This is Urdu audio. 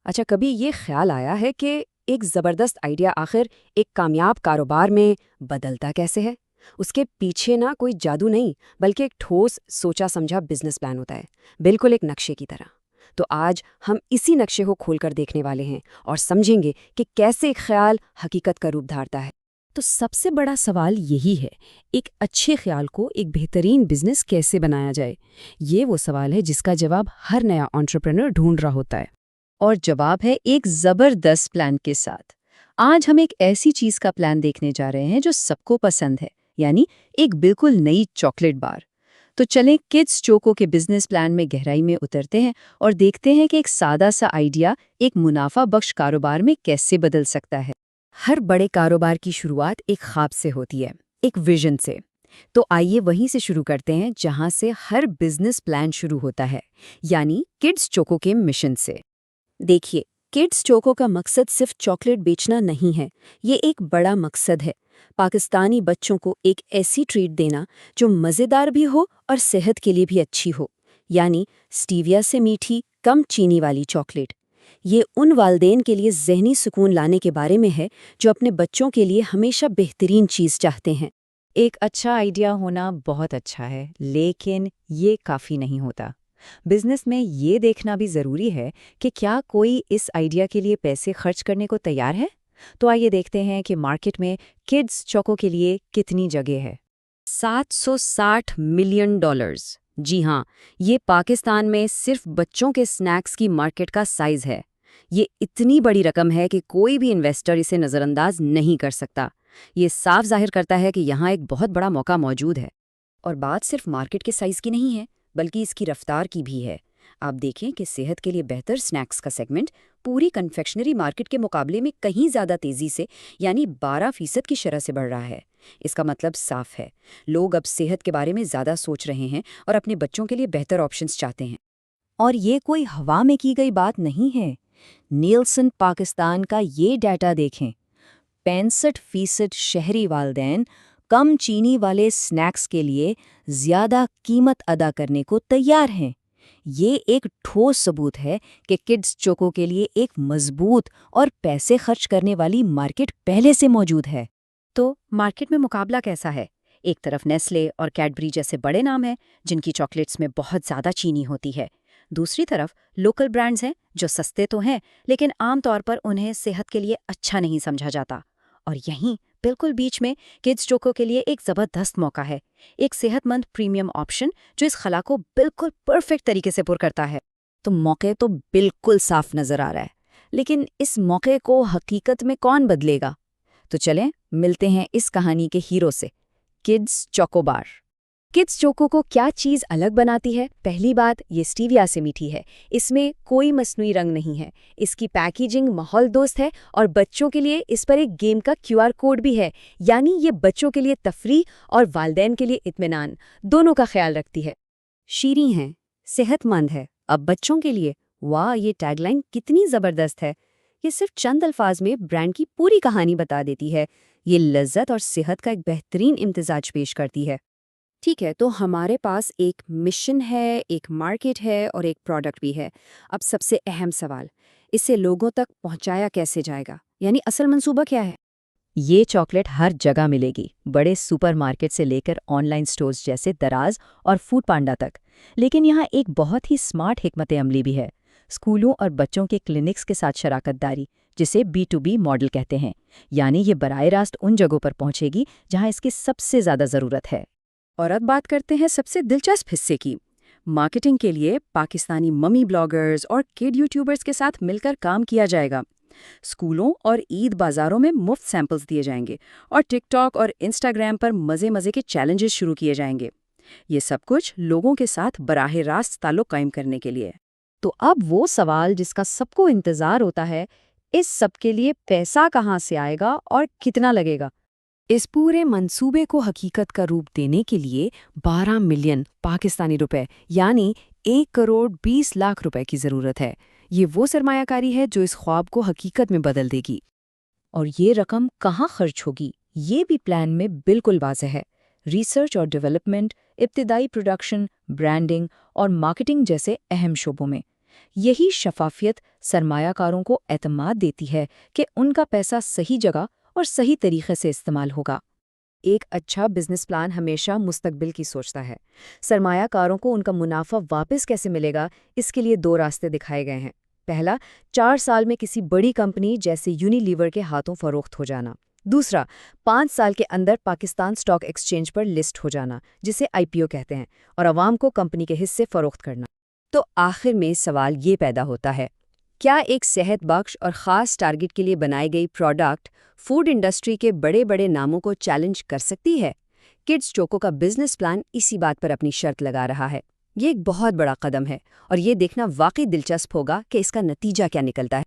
اچھا، کبھی یہ خیال آیا ہے کہ ایک زبردست آئیڈیا آخر ایک کامیاب کاروبار میں بدلتا کیسے ہے؟ اس کے پیچھے نہ کوئی جادو نہیں، بلکہ ایک ٹھوس سوچا سمجھا بزنس پلان ہوتا ہے، بالکل ایک نقشے کی طرح۔ تو آج ہم اسی نقشے کو کھول کر دیکھنے والے ہیں اور سمجھیں گے کہ کیسے ایک خیال حقیقت کا روپ دھارتا ہے۔ تو سب سے بڑا سوال یہی ہے، ایک اچھے خیال کو ایک بہترین بزنس کیسے بنایا جائے؟ یہ وہ سوال ہے جس کا جواب ہر نیا انٹرپرینر ڈھونڈ رہا ہوتا ہے۔ اور جواب ہے ایک زبردست پلان کے ساتھ۔ آج ہم ایک ایسی چیز کا پلان دیکھنے جا رہے ہیں جو سب کو پسند ہے، یعنی ایک بالکل نئی چاکلیٹ بار۔ تو چلیں کڈز چوکو کے بزنس پلان میں گہرائی میں اترتے ہیں اور دیکھتے ہیں کہ ایک سادہ سا آئیڈیا ایک منافع بخش کاروبار میں کیسے بدل سکتا ہے۔ ہر بڑے کاروبار کی شروعات ایک خواب سے ہوتی ہے، ایک ویژن سے۔ تو آئیے وہیں سے شروع کرتے ہیں جہاں سے ہر بزنس پلان شروع ہوتا ہے، یعنی کڈز چوکو کے مشن سے۔ دیکھیے، کڈز چوکو کا مقصد صرف چاکلیٹ بیچنا نہیں ہے، یہ ایک بڑا مقصد ہے۔ پاکستانی بچوں کو ایک ایسی ٹریٹ دینا جو مزیدار بھی ہو اور صحت کے لیے بھی اچھی ہو، یعنی سٹیویا سے میٹھی، کم چینی والی چاکلیٹ۔ یہ ان والدین کے لیے ذہنی سکون لانے کے بارے میں ہے جو اپنے بچوں کے لیے ہمیشہ بہترین چیز چاہتے ہیں۔ ایک اچھا آئیڈیا ہونا بہت اچھا ہے، لیکن یہ کافی نہیں ہوتا۔ بزنس میں یہ دیکھنا بھی ضروری ہے کہ کیا کوئی اس آئیڈیا کے لیے پیسے خرچ کرنے کو تیار ہے۔ تو آئیے دیکھتے ہیں کہ مارکیٹ میں کڈز چوکو کے لیے کتنی جگہ ہے۔ $760 ملین۔ جی ہاں، یہ پاکستان میں صرف بچوں کے سنیکس کی مارکیٹ کا سائز ہے۔ یہ اتنی بڑی رقم ہے کہ کوئی بھی انویسٹر اسے نظر انداز نہیں کر سکتا۔ یہ صاف ظاہر کرتا ہے کہ یہاں ایک بہت بڑا موقع موجود ہے۔ اور بات صرف مارکیٹ کے سائز کی نہیں ہے، بلکہ اس کی رفتار کی بھی ہے۔ آپ دیکھیں کہ صحت کے لیے بہتر سنیکس کا سیگمنٹ پوری کنفیکشنری مارکیٹ کے مقابلے میں کہیں زیادہ تیزی سے، یعنی 12% کی شرح سے بڑھ رہا ہے۔ اس کا مطلب صاف ہے، لوگ اب صحت کے بارے میں زیادہ سوچ رہے ہیں اور اپنے بچوں کے لیے بہتر آپشنز چاہتے ہیں۔ اور یہ کوئی ہوا میں کی گئی بات نہیں ہے۔ نیلسن پاکستان کا یہ ڈیٹا دیکھیں، 65% شہری والدین کم چینی والے سنیکس کے لیے زیادہ قیمت ادا کرنے کو تیار ہیں۔ یہ ایک ٹھوس ثبوت ہے کہ کڈز چوکو کے لیے ایک مضبوط اور پیسے خرچ کرنے والی مارکیٹ پہلے سے موجود ہے۔ تو مارکیٹ میں مقابلہ کیسا ہے؟ ایک طرف نیسلے اور کیڈبری جیسے بڑے نام ہیں جن کی چاکلیٹس میں بہت زیادہ چینی ہوتی ہے۔ دوسری طرف لوکل برانڈز ہیں جو سستے تو ہیں لیکن عام طور پر انہیں صحت کے لیے اچھا نہیں سمجھا جاتا۔ اور یہیں بالکل بیچ میں کڈز چوکو کے لیے ایک زبردست موقع ہے، ایک صحت مند پریمیم آپشن جو اس خلا کو بالکل پرفیکٹ طریقے سے پر کرتا ہے۔ تو موقع تو بالکل صاف نظر آ رہا ہے، لیکن اس موقع کو حقیقت میں کون بدلے گا؟ تو چلیں ملتے ہیں اس کہانی کے ہیرو سے، kids choco bar. Kids choco کو کیا چیز الگ بناتی ہے؟ پہلی بات، یہ سٹیویا سے میٹھی ہے۔ اس میں کوئی مصنوعی رنگ نہیں ہے۔ اس کی پیکیجنگ ماحول دوست ہے اور بچوں کے لیے اس پر ایک گیم کا QR کوڈ بھی ہے، یعنی یہ بچوں کے لیے تفریح اور والدین کے لیے اطمینان دونوں کا خیال رکھتی ہے۔ شیریں ہے، صحت مند ہے، اب بچوں کے لیے۔ واہ، یہ ٹیگ لائن کتنی زبردست ہے! یہ صرف چند الفاظ میں برانڈ کی پوری کہانی بتا دیتی ہے۔ یہ لذت اور صحت کا ایک بہترین امتزاج پیش کرتی ہے۔ ٹھیک ہے، تو ہمارے پاس ایک مشن ہے، ایک مارکیٹ ہے اور ایک پروڈکٹ بھی ہے۔ اب سب سے اہم سوال، اسے لوگوں تک پہنچایا کیسے جائے گا؟ یعنی اصل منصوبہ کیا ہے؟ یہ چاکلیٹ ہر جگہ ملے گی، بڑے سپر مارکیٹ سے لے کر آن لائن سٹورز جیسے دراز اور فوڈ پانڈا تک۔ لیکن یہاں ایک بہت ہی سمارٹ حکمت عملی بھی ہے، اسکولوں اور بچوں کے کلینکس کے ساتھ شراکت داری، جسے B2B ماڈل کہتے ہیں۔ یعنی یہ براہ راست ان جگہوں پر پہنچے گی جہاں اس کی سب سے زیادہ ضرورت ہے۔ اور اب بات کرتے ہیں سب سے دلچسپ حصے کی۔ مارکیٹنگ کے لیے پاکستانی ممی بلاگرز اور کڈ یوٹیوبرز کے ساتھ مل کر کام کیا جائے گا۔ اسکولوں اور عید بازاروں میں مفت سیمپلز دیے جائیں گے اور ٹک ٹاک اور انسٹاگرام پر مزے کے چیلنجز شروع کیے جائیں گے۔ یہ سب کچھ لوگوں کے ساتھ براہ راست تعلق قائم کرنے کے لیے۔ تو اب وہ سوال جس کا سب کو انتظار ہوتا ہے، اس سب کے لیے پیسہ کہاں سے آئے گا اور کتنا لگے گا؟ اس پورے منصوبے کو حقیقت کا روپ دینے کے لیے 12 ملین پاکستانی روپے یعنی 1,20,00,000 روپے کی ضرورت ہے۔ یہ وہ سرمایہ کاری ہے جو اس خواب کو حقیقت میں بدل دے گی۔ اور یہ رقم کہاں خرچ ہوگی؟ یہ بھی پلان میں بالکل واضح ہے۔ ریسرچ اور ڈیولپمنٹ، ابتدائی پروڈکشن، برانڈنگ اور مارکیٹنگ جیسے اہم شعبوں میں۔ یہی شفافیت سرمایہ کاروں کو اعتماد دیتی ہے کہ ان کا پیسہ صحیح جگہ اور صحیح طریقے سے استعمال ہوگا۔ ایک اچھا بزنس پلان ہمیشہ مستقبل کی سوچتا ہے۔ سرمایہ کاروں کو ان کا منافع واپس کیسے ملے گا، اس کے لیے 2 راستے دکھائے گئے ہیں۔ پہلا، 4 سال میں کسی بڑی کمپنی جیسے یونیلیور کے ہاتھوں فروخت ہو جانا۔ دوسرا، 5 سال کے اندر پاکستان سٹاک ایکسچینج پر لسٹ ہو جانا، جسے IPO کہتے ہیں، اور عوام کو کمپنی کے حصے فروخت کرنا۔ تو آخر میں سوال یہ پیدا ہوتا ہے، کیا ایک صحت بخش اور خاص ٹارگٹ کے لیے بنائی گئی پروڈکٹ فوڈ انڈسٹری کے بڑے بڑے ناموں کو چیلنج کر سکتی ہے؟ کڈز چوکو کا بزنس پلان اسی بات پر اپنی شرط لگا رہا ہے۔ یہ ایک بہت بڑا قدم ہے اور یہ دیکھنا واقعی دلچسپ ہوگا کہ اس کا نتیجہ کیا نکلتا ہے۔